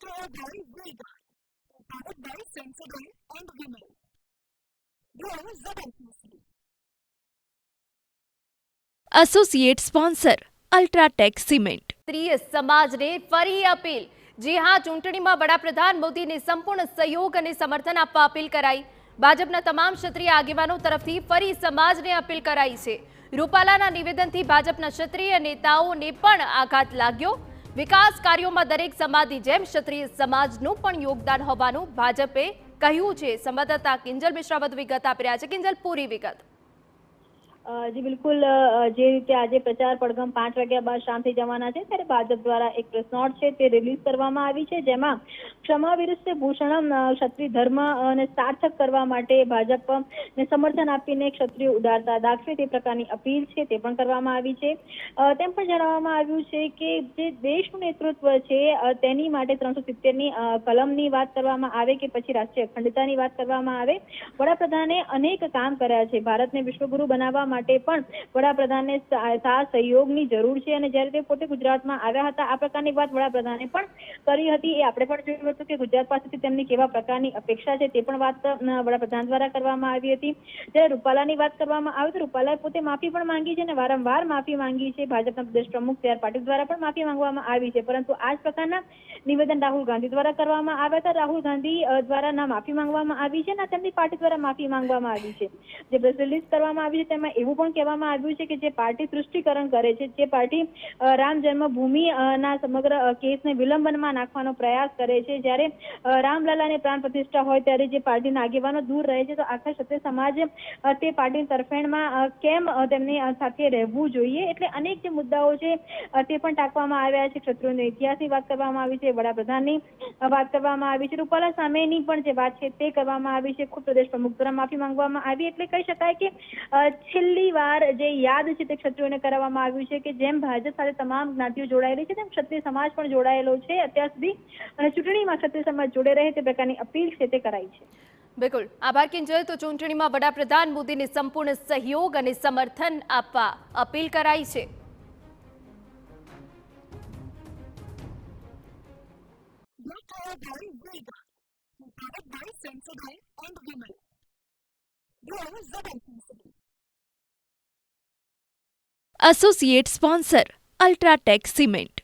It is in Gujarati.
Care by Vega, powered by Sensodyne and Vinyl. Grow relentlessly. Associate sponsor UltraTech cement. ક્ષત્રિય સમાજને ફરી અપીલ. જી હા, ચૂંટણીમાં વડાપ્રધાન મોદીને સંપૂર્ણ સહયોગ અને સમર્થન આપવા અપીલ કરાઈ. ભાજપના તમામ ક્ષત્રિય આગેવાનો તરફથી ફરી સમાજને અપીલ કરાઈ છે. રૂપાલાના નિવેદનથી ભાજપના ક્ષત્રિય નેતાઓને પણ આઘાત લાગ્યો. વિકાસ કાર્યોમાં દરેક સમાજની જેમ ક્ષત્રિય સમાજનું પણ યોગદાન હોવાનું ભાજપે કહ્યું છે. સંવાદદાતા કિંજલ મિશ્રા વધુ વિગત આપી રહ્યા છે. કિંજલ, પૂરી વિગત. જી બિલકુલ, જે રીતે આજે પ્રચાર પડઘમ 5 વાગ્યા બાદ શાંત થઈ જવાના છે, ત્યારે ભાજપ દ્વારા એક પ્રેસ નોટ છે તે રિલીઝ કરવામાં આવી છે, જેમાં ક્ષમાવિરુષ્ય ભૂષણમ ક્ષત્રિય ધર્મ અને સાર્થક કરવા માટે ભાજપને સમર્થન આપીને ક્ષત્રિય ઉદારતા દાખવે તે પ્રકારની અપીલ છે તે પણ કરવામાં આવી છે. તેમ પણ જણાવવામાં આવ્યું છે કે જે દેશનું નેતૃત્વ છે તેની માટે 370ની કલમની વાત કરવામાં આવે કે પછી રાષ્ટ્રીય અખંડતાની વાત કરવામાં આવે, વડાપ્રધાને અનેક કામ કર્યા છે. ભારતને વિશ્વગુરુ બનાવવા માટે પણ વડાપ્રધાનને સહયોગની જરૂર છે, અને જ્યારે તે પોતે ગુજરાતમાં આવ્યા હતા આ પ્રકારની વાત વડાપ્રધાને પણ કરી હતી. એ આપણે પણ જોયું હતું કે ગુજરાત પાસેથી તેમની કેવા પ્રકારની અપેક્ષા છે તે પણ વાત વડાપ્રધાન દ્વારા કરવામાં આવી હતી. જ્યારે રૂપાલાની વાત કરવામાં આવે તો રૂપાલાએ પોતે માફી પણ માંગી છે અને વારંવાર માફી માંગી છે. ભાજપના પ્રદેશ પ્રમુખ સી આર પાટીલ દ્વારા પણ માફી માંગવામાં આવી છે, પરંતુ આ જ પ્રકારના નિવેદન રાહુલ ગાંધી દ્વારા કરવામાં આવ્યા હતા. રાહુલ ગાંધી દ્વારા ના માફી માંગવામાં આવી છે અને તેમની પાર્ટી દ્વારા માફી માંગવામાં આવી છે. જે પ્રેસ રિલીઝ કરવામાં આવી છે તેમાં એવું પણ કહેવામાં આવ્યું છે કે જે પાર્ટી સૃષ્ટિકરણ કરે છે, જે પાર્ટી રામ જન્મભૂમિના સમગ્ર કેસને વિલંબનમાં નાખવાનો પ્રયાસ કરે છે, જ્યારે રામલલાની પ્રાણ પ્રતિષ્ઠા હોય ત્યારે જે પાર્ટીના આગેવાનો દૂર રહે છે, તો આખા ક્ષત્રિય સમાજ તે પાર્ટીની તરફેણમાં કેમ તેમની સાથે રહેવું જોઈએ. એટલે અનેક જે મુદ્દાઓ છે તે પણ ટાંકવામાં આવ્યા છે. ક્ષત્રિયોના ઇતિહાસની વાત કરવામાં આવી છે, વડાપ્રધાનની વાત કરવામાં આવી છે, રૂપાલા સામેની પણ જે વાત છે તે કરવામાં આવી છે. ખુદ પ્રદેશ પ્રમુખ દ્વારા માફી માંગવામાં આવી. એટલે કહી શકાય કે છેલ્લી વાર જે યાદ છે તે ક્ષત્રિયોને કરાવવામાં આવ્યું છે કે જેમ ભાજપ સાથે તમામ જ્ઞાતિઓ જોડાયેલી છે તેમ ક્ષત્રિય સમાજ પણ જોડાયેલો છે અત્યાર સુધી, અને ચૂંટણીમાં ક્ષત્રિય સમાજ જોડે રહે તે પ્રકારની અપીલ છે તે કરાઈ છે. બિલકુલ આભાર કિંજલ. તો ચૂંટણીમાં વડાપ્રધાન મોદીને સંપૂર્ણ સહયોગ અને સમર્થન આપવા અપીલ કરાઈ છે. Care by Vega, powered by Sensodyne and Vinyl. Grow relentlessly. Associate sponsor UltraTech cement.